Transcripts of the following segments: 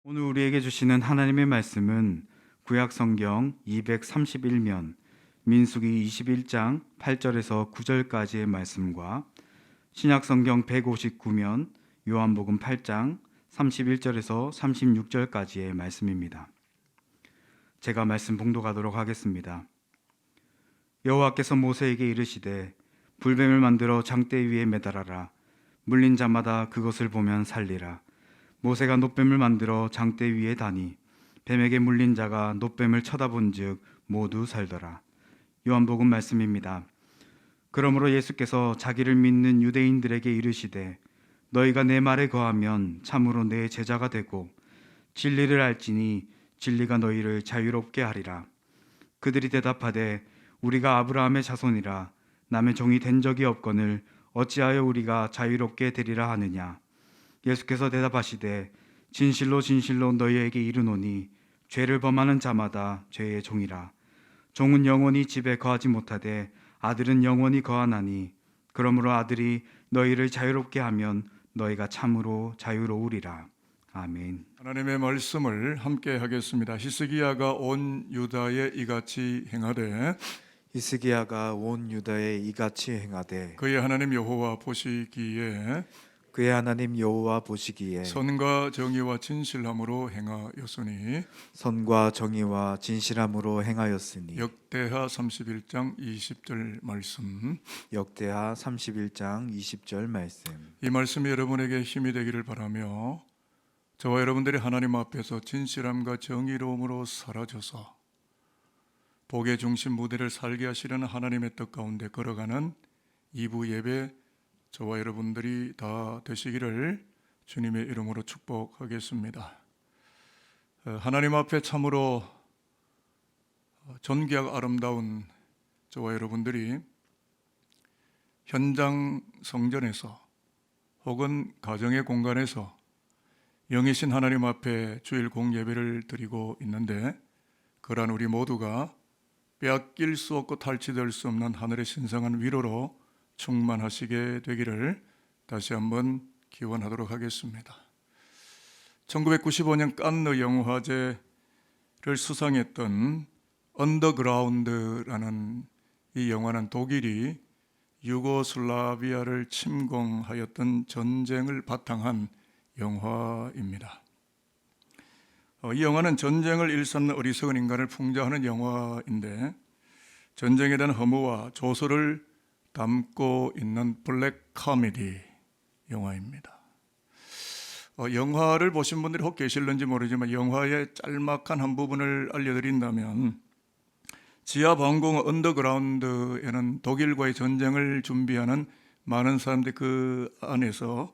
오늘 우리에게 주시는 하나님의 말씀은 구약 성경 231면 민수기 21장 8절에서 9절까지의 말씀과 신약 성경 159면 요한복음 8장 31절에서 36절까지의 말씀입니다. 제가 말씀 봉독하도록 하겠습니다. 여호와께서 모세에게 이르시되 불뱀을 만들어 장대 위에 매달아라. 물린 자마다 그것을 보면 살리라. 모세가 놋뱀을 만들어 장대 위에 다니 뱀에게 물린 자가 놋뱀을 쳐다본즉 모두 살더라. 요한복음 말씀입니다. 그러므로 예수께서 자기를 믿는 유대인들에게 이르시되 너희가 내 말에 거하면 참으로 내 제자가 되고 진리를 알지니 진리가 너희를 자유롭게 하리라. 그들이 대답하되 우리가 아브라함의 자손이라 남의 종이 된 적이 없거늘 어찌하여 우리가 자유롭게 되리라 하느냐. 예수께서 대답하시되 진실로 진실로 너희에게 이르노니 죄를 범하는 자마다 죄의 종이라. 종은 영원히 집에 거하지 못하되 아들은 영원히 거하나니 그러므로 아들이 너희를 자유롭게 하면 너희가 참으로 자유로우리라. 아멘. 하나님의 말씀을 함께 하겠습니다. 히스기야가 온 유다에 이같이 행하되 히스기야가 온 유다에 이같이 행하되 그의 하나님 여호와 보시기에 그의 하나님 여호와 보시기에 선과 정의와 진실함으로 행하였으니 선과 정의와 진실함으로 행하였으니 역대하 31장 20절 말씀. 역대하 31장 20절 말씀. 이 말씀이 여러분에게 힘이 되기를 바라며 저와 여러분들이 하나님 앞에서 진실함과 정의로움으로 사라져서 복의 중심 무대를 살게 하시려는 하나님의 뜻 가운데 걸어가는 2부 예배 저와 여러분들이 다 되시기를 주님의 이름으로 축복하겠습니다. 하나님 앞에 참으로 존귀하고 아름다운 저와 여러분들이 현장 성전에서 혹은 가정의 공간에서 영이신 하나님 앞에 주일 공예배를 드리고 있는데 그러한 우리 모두가 빼앗길 수 없고 탈취될 수 없는 하늘의 신성한 위로로 충만하시게 되기를 다시 한번 기원하도록 하겠습니다. 1995년 칸느 영화제를 수상했던 언더그라운드라는 이 영화는 독일이 유고슬라비아를 침공하였던 전쟁을 바탕한 영화입니다. 이 영화는 전쟁을 일삼는 어리석은 인간을 풍자하는 영화인데 전쟁에 대한 허무와 조소를 담고 있는 블랙 코미디 영화입니다. 영화를 보신 분들이 혹 계실는지 모르지만 영화의 짤막한 한 부분을 알려드린다면 지하 방공 언더그라운드에는 독일과의 전쟁을 준비하는 많은 사람들이 그 안에서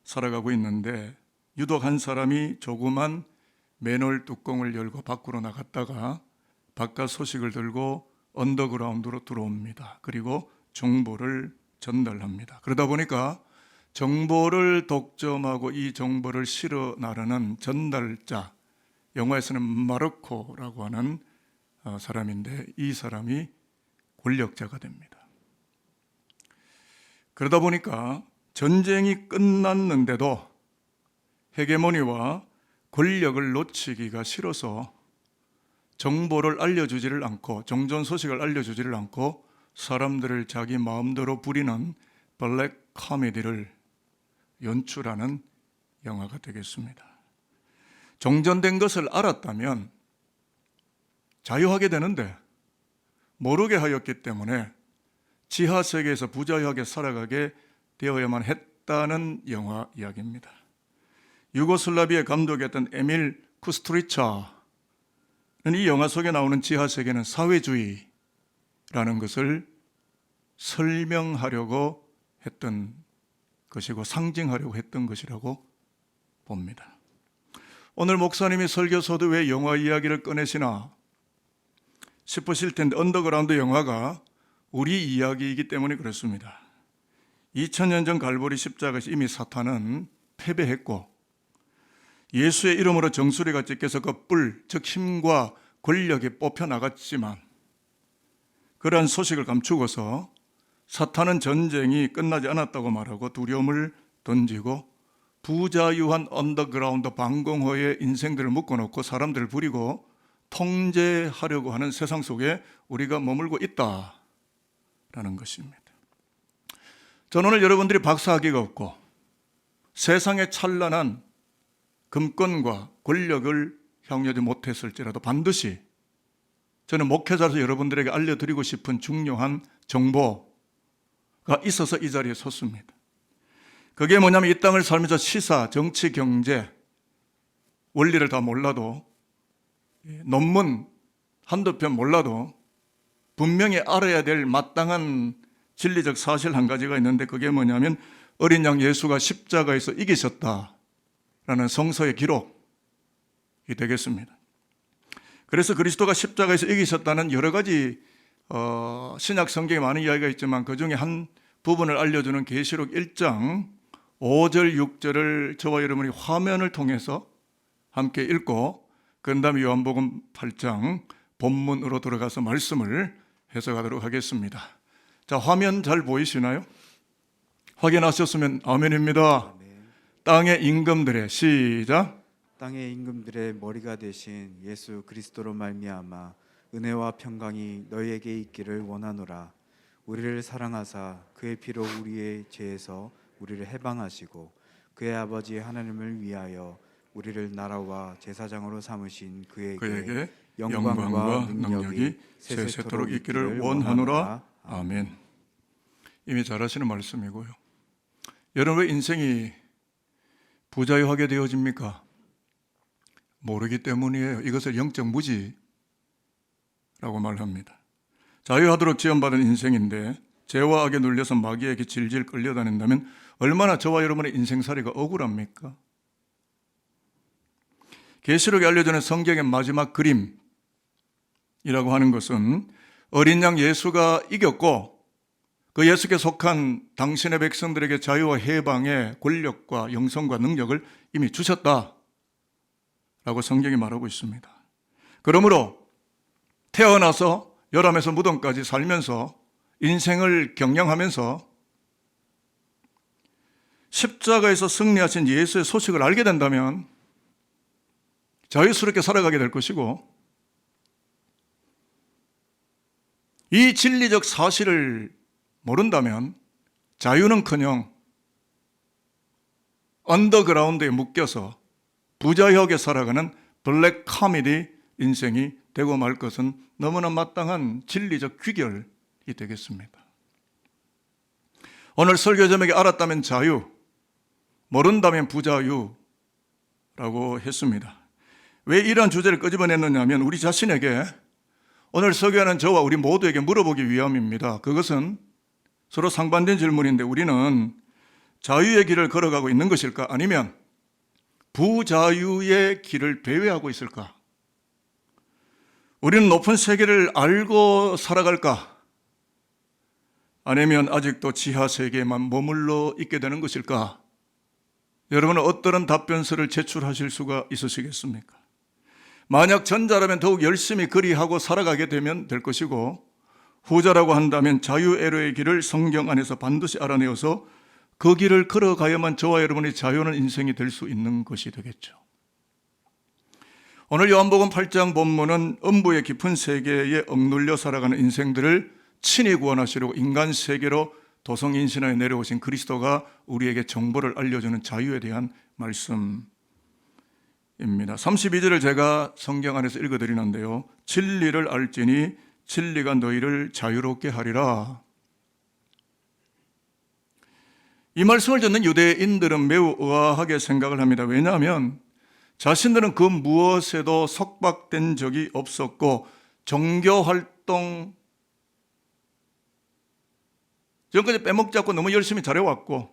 살아가고 있는데 유독 한 사람이 조그만 맨홀 뚜껑을 열고 밖으로 나갔다가 바깥 소식을 들고 언더그라운드로 들어옵니다. 그리고 정보를 전달합니다. 그러다 보니까 정보를 독점하고 이 정보를 실어 나르는 전달자, 영화에서는 마르코라고 하는 사람인데 이 사람이 권력자가 됩니다. 그러다 보니까 전쟁이 끝났는데도 헤게모니와 권력을 놓치기가 싫어서 정보를 알려주지를 않고 정전 소식을 알려주지를 않고 사람들을 자기 마음대로 부리는 블랙 코미디를 연출하는 영화가 되겠습니다. 종전된 것을 알았다면 자유하게 되는데 모르게 하였기 때문에 지하세계에서 부자유하게 살아가게 되어야만 했다는 영화 이야기입니다. 유고슬라비아 감독이었던 에밀 쿠스트리차는 이 영화 속에 나오는 지하세계는 사회주의라는 것을 설명하려고 했던 것이고 상징하려고 했던 것이라고 봅니다. 오늘 목사님이 설교서도 왜 영화 이야기를 꺼내시나 싶으실 텐데 언더그라운드 영화가 우리 이야기이기 때문에 그렇습니다. 2000년 전 갈보리 십자가에서 이미 사탄은 패배했고 예수의 이름으로 정수리가 찢겨서 그 뿔, 즉 힘과 권력이 뽑혀나갔지만 그러한 소식을 감추고서 사탄은 전쟁이 끝나지 않았다고 말하고 두려움을 던지고 부자유한 언더그라운드 방공호의 인생들을 묶어놓고 사람들을 부리고 통제하려고 하는 세상 속에 우리가 머물고 있다라는 것입니다. 저는 오늘 여러분들이 박사학위가 없고 세상의 찬란한 금권과 권력을 향유하지 못했을지라도 반드시 저는 목회자로서 여러분들에게 알려드리고 싶은 중요한 정보가 있어서 이 자리에 섰습니다. 그게 뭐냐면 이 땅을 살면서 시사, 정치, 경제, 원리를 다 몰라도 논문 한두 편 몰라도 분명히 알아야 될 마땅한 진리적 사실 한 가지가 있는데 그게 뭐냐면 어린 양 예수가 십자가에서 이기셨다라는 성서의 기록이 되겠습니다. 그래서 그리스도가 십자가에서 이기셨다는 여러 가지 신약 성경에 많은 이야기가 있지만 그중에 한 부분을 알려주는 계시록 1장 5절 6절을 저와 여러분이 화면을 통해서 함께 읽고 그 다음에 요한복음 8장 본문으로 들어가서 말씀을 해석하도록 하겠습니다. 자, 화면 잘 보이시나요? 확인하셨으면 아멘입니다. 땅의 임금들의 시작. 땅의 임금들의 머리가 되신 예수 그리스도로 말미암아 은혜와 평강이 너희에게 있기를 원하노라. 우리를 사랑하사 그의 피로 우리의 죄에서 우리를 해방하시고 그의 아버지 하나님을 위하여 우리를 나라와 제사장으로 삼으신 그에게 영광과 능력이 세세토록 있기를 원하노라. 아멘. 이미 잘 아시는 말씀이고요. 여러분 왜 인생이 부자유하게 되어집니까? 모르기 때문이에요. 이것을 영적 무지라고 말합니다. 자유하도록 지원받은 인생인데 죄와 악에 눌려서 마귀에게 질질 끌려다닌다면 얼마나 저와 여러분의 인생살이가 억울합니까? 계시록에 알려주는 성경의 마지막 그림이라고 하는 것은 어린 양 예수가 이겼고 그 예수께 속한 당신의 백성들에게 자유와 해방의 권력과 영성과 능력을 이미 주셨다라고 성경이 말하고 있습니다. 그러므로 태어나서 열함에서 무덤까지 살면서 인생을 경영하면서 십자가에서 승리하신 예수의 소식을 알게 된다면 자유스럽게 살아가게 될 것이고 이 진리적 사실을 모른다면 자유는커녕 언더그라운드에 묶여서 부자유하게 살아가는 블랙 코미디 인생이 되고 말 것은 너무나 마땅한 진리적 귀결이 되겠습니다. 오늘 설교 제목에 알았다면 자유, 모른다면 부자유라고 했습니다. 왜 이런 주제를 끄집어냈느냐면 우리 자신에게 오늘 설교하는 저와 우리 모두에게 물어보기 위함입니다. 그것은 서로 상반된 질문인데 우리는 자유의 길을 걸어가고 있는 것일까? 아니면 부자유의 길을 배회하고 있을까? 우리는 높은 세계를 알고 살아갈까? 아니면 아직도 지하 세계에만 머물러 있게 되는 것일까? 여러분은 어떤 답변서를 제출하실 수가 있으시겠습니까? 만약 전자라면 더욱 열심히 그리하고 살아가게 되면 될 것이고 후자라고 한다면 자유애로의 길을 성경 안에서 반드시 알아내어서 그 길을 걸어가야만 저와 여러분의 자유는 인생이 될 수 있는 것이 되겠죠. 오늘 요한복음 8장 본문은 음부의 깊은 세계에 억눌려 살아가는 인생들을 친히 구원하시려고 인간 세계로 도성인신하에 내려오신 그리스도가 우리에게 정보를 알려주는 자유에 대한 말씀입니다. 32절을 제가 성경 안에서 읽어드리는데요. 진리를 알지니 진리가 너희를 자유롭게 하리라. 이 말씀을 듣는 유대인들은 매우 의아하게 생각을 합니다. 왜냐하면 자신들은 그 무엇에도 속박된 적이 없었고 종교활동 지금까지 빼먹지 않고 너무 열심히 잘해왔고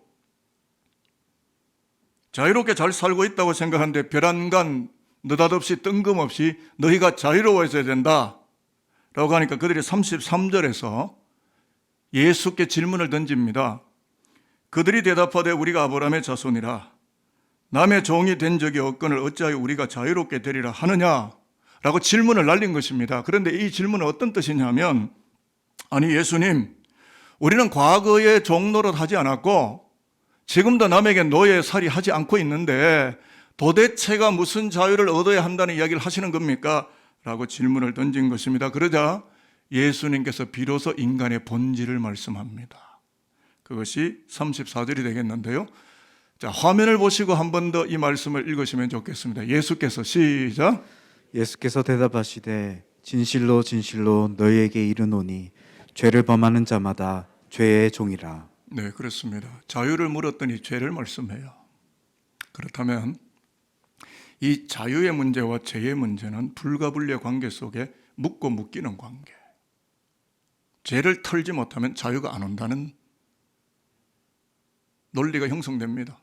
자유롭게 잘 살고 있다고 생각하는데 별안간 느닷없이 뜬금없이 너희가 자유로워져야 된다 라고 하니까 그들이 33절에서 예수께 질문을 던집니다. 그들이 대답하되 우리가 아브라함의 자손이라 남의 종이 된 적이 없거늘 어찌하여 우리가 자유롭게 되리라 하느냐 라고 질문을 날린 것입니다. 그런데 이 질문은 어떤 뜻이냐면 아니 예수님 우리는 과거에 종노릇 하지 않았고 지금도 남에게 노예살이 하지 않고 있는데 도대체가 무슨 자유를 얻어야 한다는 이야기를 하시는 겁니까? 라고 질문을 던진 것입니다. 그러자 예수님께서 비로소 인간의 본질을 말씀합니다. 그것이 34절이 되겠는데요. 자, 화면을 보시고 한 번 더 이 말씀을 읽으시면 좋겠습니다. 예수께서 시작. 예수께서 대답하시되 진실로 진실로 너희에게 이르노니 죄를 범하는 자마다 죄의 종이라. 네, 그렇습니다. 자유를 물었더니 죄를 말씀해요. 그렇다면 이 자유의 문제와 죄의 문제는 불가분리의 관계 속에 묻고 묶이는 관계. 죄를 털지 못하면 자유가 안 온다는 논리가 형성됩니다.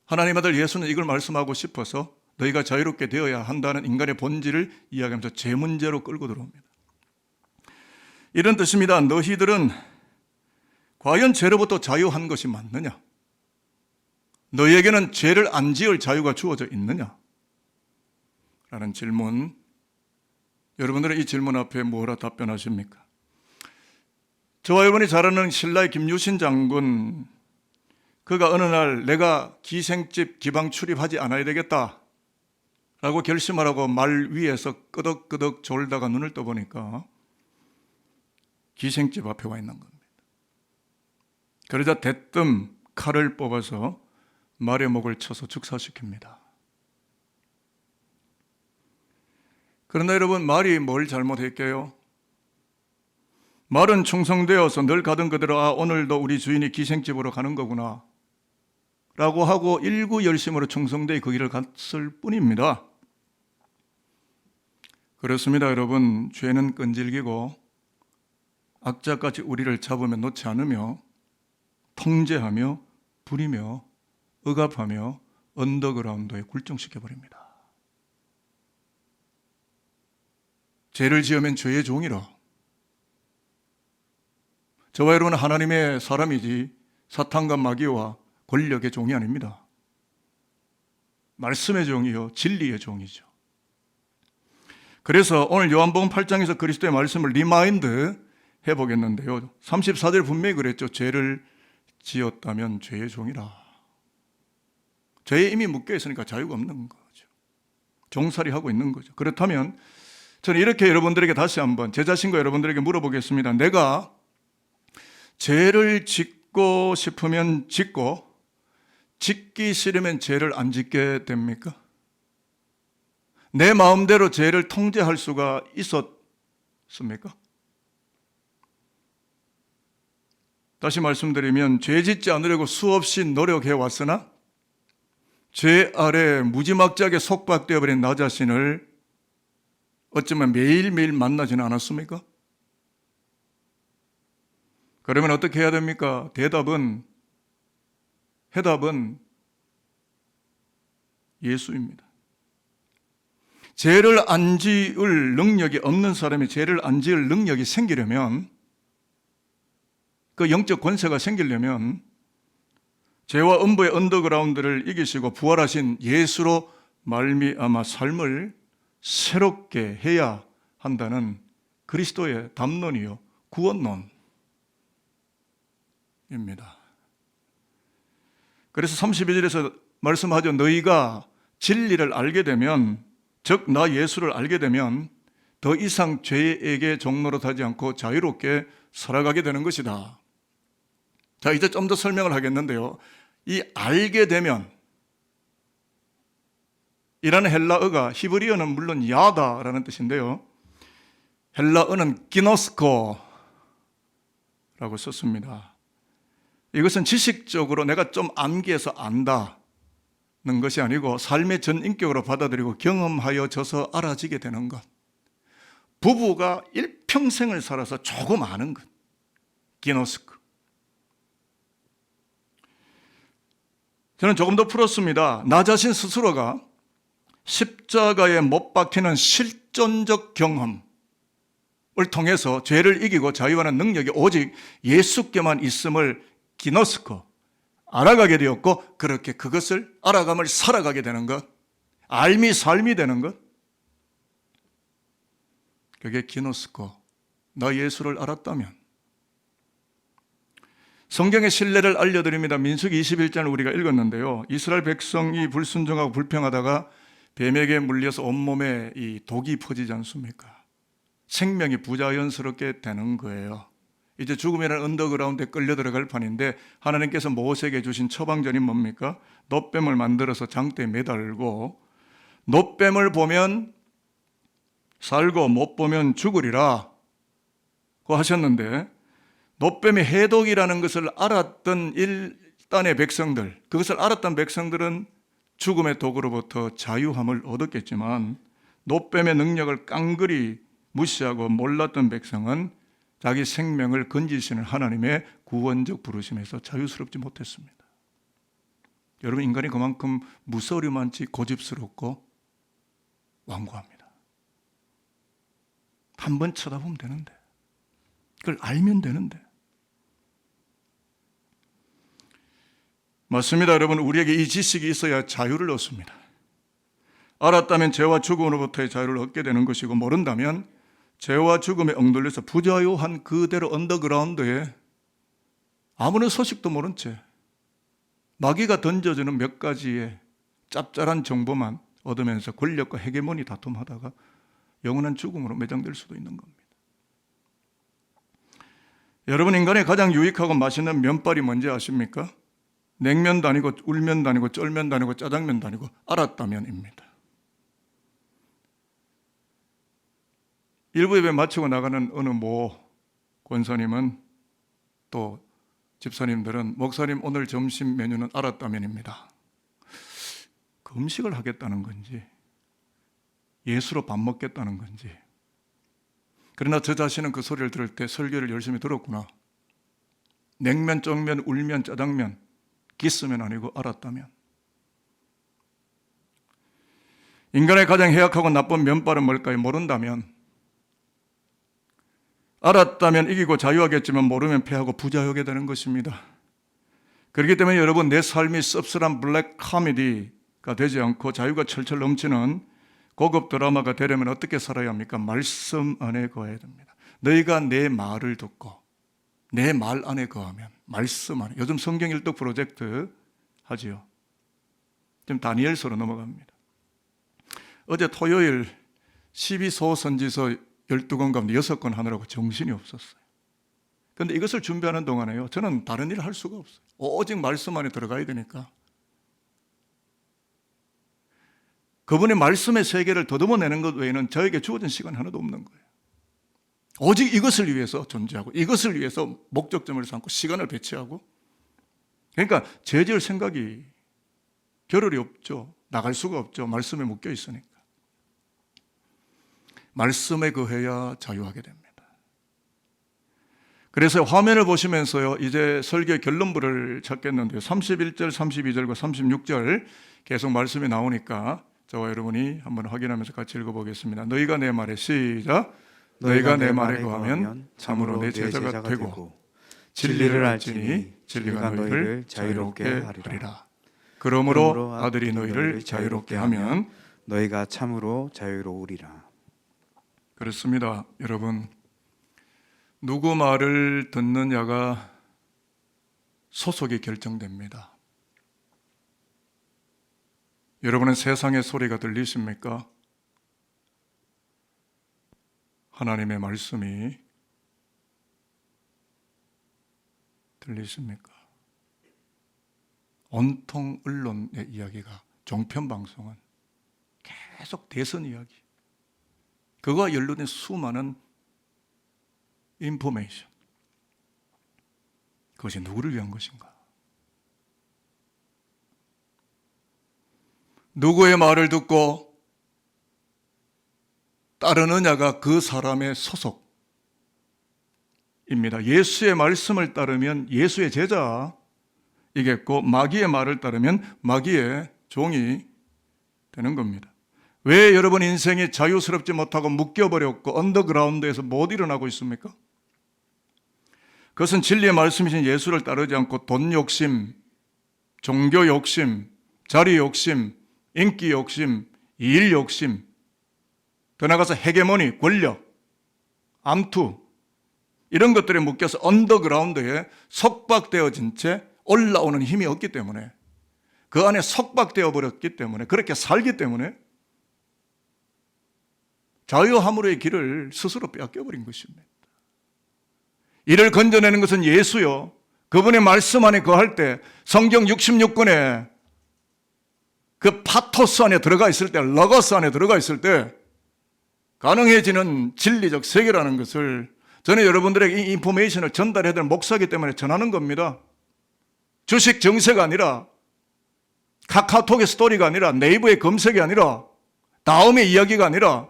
하나님 아들 예수는 이걸 말씀하고 싶어서 너희가 자유롭게 되어야 한다는 인간의 본질을 이야기하면서 죄 문제로 끌고 들어옵니다. 이런 뜻입니다. 너희들은 과연 죄로부터 자유한 것이 맞느냐? 너희에게는 죄를 안 지을 자유가 주어져 있느냐? 라는 질문. 여러분들은 이 질문 앞에 뭐라 답변하십니까? 저와 여러분이 잘 아는 신라의 김유신 장군, 그가 어느 날 내가 기생집 기방 출입하지 않아야 되겠다 라고 결심을 하고 말 위에서 끄덕끄덕 졸다가 눈을 떠보니까 기생집 앞에 와 있는 겁니다. 그러자 대뜸 칼을 뽑아서 말의 목을 쳐서 즉사시킵니다. 그러나 여러분, 말이 뭘 잘못했게요? 말은 충성되어서 늘 가던 그대로 오늘도 우리 주인이 기생집으로 가는 거구나 라고 하고 일구열심으로 충성되어 그 길을 갔을 뿐입니다. 그렇습니다. 여러분, 죄는 끈질기고 악자까지 우리를 잡으며 놓지 않으며 통제하며 부리며 억압하며 언더그라운드에 굴종시켜버립니다. 죄를 지으면 죄의 종이라. 저와 여러분은 하나님의 사람이지 사탄과 마귀와 권력의 종이 아닙니다. 말씀의 종이요 진리의 종이죠. 그래서 오늘 요한복음 8장에서 그리스도의 말씀을 리마인드 해보겠는데요. 34절 분명히 그랬죠. 죄를 지었다면 죄의 종이라. 죄에 이미 묶여 있으니까 자유가 없는 거죠. 종살이 하고 있는 거죠. 그렇다면 저는 이렇게 여러분들에게 다시 한번 제 자신과 여러분들에게 물어보겠습니다. 내가 죄를 짓고 싶으면 짓고 짓기 싫으면 죄를 안 짓게 됩니까? 내 마음대로 죄를 통제할 수가 있었습니까? 다시 말씀드리면 죄 짓지 않으려고 수없이 노력해 왔으나 죄 아래 무지막지하게 속박되어 버린 나 자신을 어쩌면 매일매일 만나지는 않았습니까? 그러면 어떻게 해야 됩니까? 해답은 예수입니다. 죄를 안 지을 능력이 없는 사람이 죄를 안 지을 능력이 생기려면, 그 영적 권세가 생기려면 죄와 음부의 언더그라운드를 이기시고 부활하신 예수로 말미암아 삶을 새롭게 해야 한다는 그리스도의 담론이요 구원론입니다. 그래서 32절에서 말씀하죠. 너희가 진리를 알게 되면, 즉 나 예수를 알게 되면 더 이상 죄에게 종노릇하지 않고 자유롭게 살아가게 되는 것이다. 자, 이제 좀 더 설명을 하겠는데요. 이 알게 되면 이라는 헬라어가 히브리어는 물론 야다라는 뜻인데요. 헬라어는 기노스코라고 썼습니다. 이것은 지식적으로 내가 좀 암기해서 안다는 것이 아니고 삶의 전 인격으로 받아들이고 경험하여져서 알아지게 되는 것. 부부가 일평생을 살아서 조금 아는 것. 기노스코. 저는 조금 더 풀었습니다. 나 자신 스스로가 십자가에 못 박히는 실존적 경험을 통해서 죄를 이기고 자유하는 능력이 오직 예수께만 있음을 기노스코, 알아가게 되었고, 그렇게 그것을 알아감을 살아가게 되는 것, 알미 삶이 되는 것, 그게 기노스코, 나 예수를 알았다면. 성경의 신뢰를 알려드립니다. 민수기 21장을 우리가 읽었는데요. 이스라엘 백성이 불순종하고 불평하다가 뱀에게 물려서 온몸에 이 독이 퍼지지 않습니까? 생명이 부자연스럽게 되는 거예요. 이제 죽음이라는 언더그라운드에 끌려 들어갈 판인데 하나님께서 모세에게 주신 처방전이 뭡니까? 놋뱀을 만들어서 장대에 매달고 놋뱀을 보면 살고 못 보면 죽으리라 고 하셨는데, 놋뱀이 해독이라는 것을 알았던 일단의 백성들, 그것을 알았던 백성들은 죽음의 독으로부터 자유함을 얻었겠지만 놋뱀의 능력을 깡그리 무시하고 몰랐던 백성은 자기 생명을 건지시는 하나님의 구원적 부르심에서 자유스럽지 못했습니다. 여러분, 인간이 그만큼 무서리만치 고집스럽고 완고합니다. 한번 쳐다보면 되는데, 그걸 알면 되는데. 맞습니다, 여러분. 우리에게 이 지식이 있어야 자유를 얻습니다. 알았다면 죄와 죽음으로부터의 자유를 얻게 되는 것이고, 모른다면 죄와 죽음에 엉돌려서 부자유한 그대로 언더그라운드에 아무런 소식도 모른 채 마귀가 던져주는 몇 가지의 짭짤한 정보만 얻으면서 권력과 헤게모니 다툼하다가 영원한 죽음으로 매장될 수도 있는 겁니다. 여러분, 인간의 가장 유익하고 맛있는 면발이 뭔지 아십니까? 냉면도 아니고 울면도 아니고 쫄면도 아니고 짜장면도 아니고 알았다면입니다. 일부 예배 마치고 나가는 어느 모 권사님은, 또 집사님들은 목사님 오늘 점심 메뉴는 알았다면입니다. 그 음식을 하겠다는 건지 예수로 밥 먹겠다는 건지. 그러나 저 자신은 그 소리를 들을 때 설교를 열심히 들었구나. 냉면, 쫄면, 울면, 짜장면, 기스면 아니고 알았다면. 인간의 가장 해악하고 나쁜 면발은 뭘까요? 모른다면. 알았다면 이기고 자유하겠지만 모르면 패하고 부자유하게 되는 것입니다. 그렇기 때문에 여러분, 내 삶이 씁쓸한 블랙 코미디가 되지 않고 자유가 철철 넘치는 고급 드라마가 되려면 어떻게 살아야 합니까? 말씀 안에 거해야 됩니다. 너희가 내 말을 듣고 내 말 안에 거하면, 말씀 안에. 요즘 성경 일독 프로젝트 하지요. 지금 다니엘서로 넘어갑니다. 어제 토요일 12소선지서 12권 가운데 6권 하느라고 정신이 없었어요. 그런데 이것을 준비하는 동안에요, 저는 다른 일을 할 수가 없어요. 오직 말씀 안에 들어가야 되니까. 그분의 말씀의 세계를 더듬어내는 것 외에는 저에게 주어진 시간 하나도 없는 거예요. 오직 이것을 위해서 존재하고 이것을 위해서 목적점을 삼고 시간을 배치하고. 그러니까 죄지을 생각이 겨를이 없죠. 나갈 수가 없죠. 말씀에 묶여 있으니까. 말씀에 거해야 자유하게 됩니다. 그래서 화면을 보시면서요, 이제 설교의 결론부를 찾겠는데요, 31절, 32절과 36절 계속 말씀이 나오니까 저와 여러분이 한번 확인하면서 같이 읽어보겠습니다. 너희가 내 말에, 시작. 너희가 내 말에 거하면 참으로 내 제자가 되고 진리를 알지니 진리가 너희를 자유롭게 하리라. 그러므로 아들이 너희를 자유롭게 하면 너희가 참으로 자유로우리라. 그렇습니다. 여러분, 누구 말을 듣느냐가 소속이 결정됩니다. 여러분은 세상의 소리가 들리십니까? 하나님의 말씀이 들리십니까? 온통 언론의 이야기가, 종편방송은 계속 대선 이야기, 그거와 연루된 수많은 인포메이션, 그것이 누구를 위한 것인가? 누구의 말을 듣고 따르느냐가 그 사람의 소속입니다. 예수의 말씀을 따르면 예수의 제자이겠고, 마귀의 말을 따르면 마귀의 종이 되는 겁니다. 왜 여러분 인생이 자유스럽지 못하고 묶여버렸고 언더그라운드에서 못 일어나고 있습니까? 그것은 진리의 말씀이신 예수를 따르지 않고 돈 욕심, 종교 욕심, 자리 욕심, 인기 욕심, 일 욕심, 더 나아가서 헤게모니, 권력, 암투, 이런 것들에 묶여서 언더그라운드에 속박되어진 채 올라오는 힘이 없기 때문에, 그 안에 속박되어 버렸기 때문에, 그렇게 살기 때문에 자유함으로의 길을 스스로 빼앗겨버린 것입니다. 이를 건져내는 것은 예수요, 그분의 말씀 안에 거할 때, 성경 66권에 그 파토스 안에 들어가 있을 때, 러거스 안에 들어가 있을 때 가능해지는 진리적 세계라는 것을 저는 여러분들에게 이 인포메이션을 전달해야 될 목사이기 때문에 전하는 겁니다. 주식 정세가 아니라, 카카오톡의 스토리가 아니라, 네이버의 검색이 아니라, 다음의 이야기가 아니라,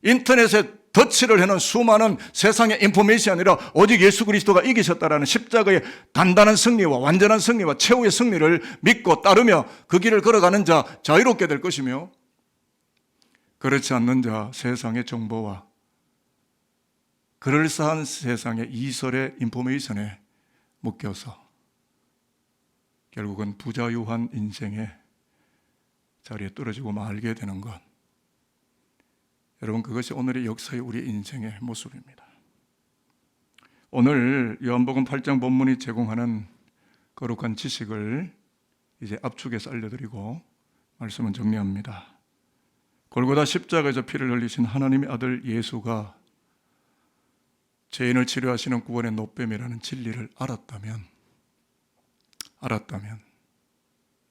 인터넷에 터치를 해놓은 수많은 세상의 인포메이션이 아니라 오직 예수 그리스도가 이기셨다라는 십자가의 단단한 승리와 완전한 승리와 최후의 승리를 믿고 따르며 그 길을 걸어가는 자 자유롭게 될 것이며, 그렇지 않는 자 세상의 정보와 그럴싸한 세상의 이설의 인포메이션에 묶여서 결국은 부자유한 인생의 자리에 떨어지고 말게 되는 것, 여러분, 그것이 오늘의 역사의 우리 인생의 모습입니다. 오늘 요한복음 8장 본문이 제공하는 거룩한 지식을 이제 압축해서 알려드리고 말씀은 정리합니다. 골고다 십자가에서 피를 흘리신 하나님의 아들 예수가 죄인을 치료하시는 구원의 노뱀이라는 진리를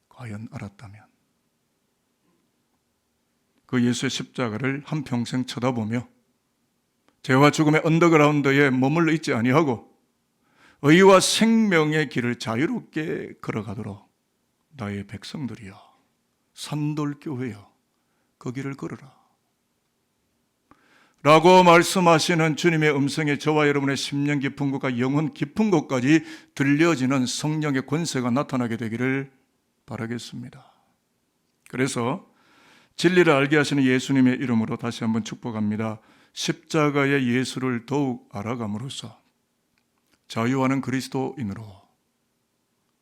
과연 알았다면 그 예수의 십자가를 한평생 쳐다보며 죄와 죽음의 언더그라운드에 머물러 있지 아니하고 의와 생명의 길을 자유롭게 걸어가도록 나의 백성들이여, 산돌교회여, 그 길을 걸어라 라고 말씀하시는 주님의 음성에 저와 여러분의 심령 깊은 곳과 영혼 깊은 곳까지 들려지는 성령의 권세가 나타나게 되기를 바라겠습니다. 그래서 진리를 알게 하시는 예수님의 이름으로 다시 한번 축복합니다. 십자가의 예수를 더욱 알아감으로써 자유하는 그리스도인으로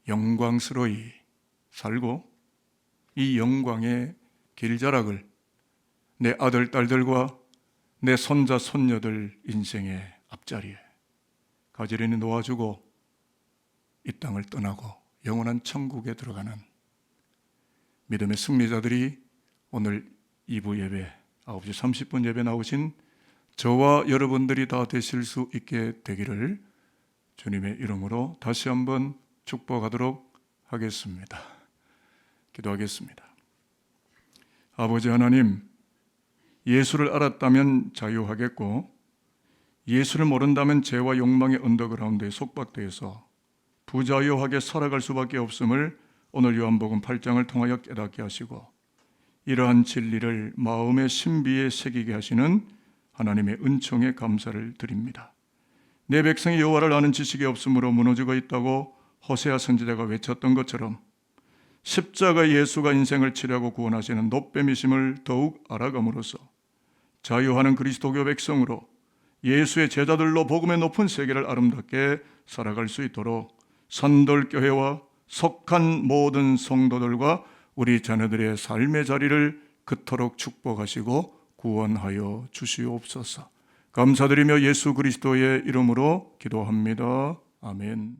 영광스러이 살고 이 영광의 길자락을 내 아들, 딸들과 내 손자, 손녀들 인생의 앞자리에 가지런히 놓아주고 이 땅을 떠나고 영원한 천국에 들어가는 믿음의 승리자들이 오늘 2부 예배 9시 30분 예배 나오신 저와 여러분들이 다 되실 수 있게 되기를 주님의 이름으로 다시 한번 축복하도록 하겠습니다. 기도하겠습니다. 아버지 하나님, 예수를 알았다면 자유하겠고 예수를 모른다면 죄와 욕망의 언더그라운드에 속박되어서 부자유하게 살아갈 수밖에 없음을 오늘 요한복음 8장을 통하여 깨닫게 하시고 이러한 진리를 마음의 신비에 새기게 하시는 하나님의 은총에 감사를 드립니다. 내 백성이 여호와를 아는 지식이 없으므로 무너지고 있다고 호세아 선지자가 외쳤던 것처럼 십자가 예수가 인생을 치료하고 구원하시는 노뱀이심을 더욱 알아감으로써 자유하는 그리스도교 백성으로 예수의 제자들로 복음의 높은 세계를 아름답게 살아갈 수 있도록 산돌교회와 속한 모든 성도들과 우리 자녀들의 삶의 자리를 그토록 축복하시고 구원하여 주시옵소서. 감사드리며 예수 그리스도의 이름으로 기도합니다. 아멘.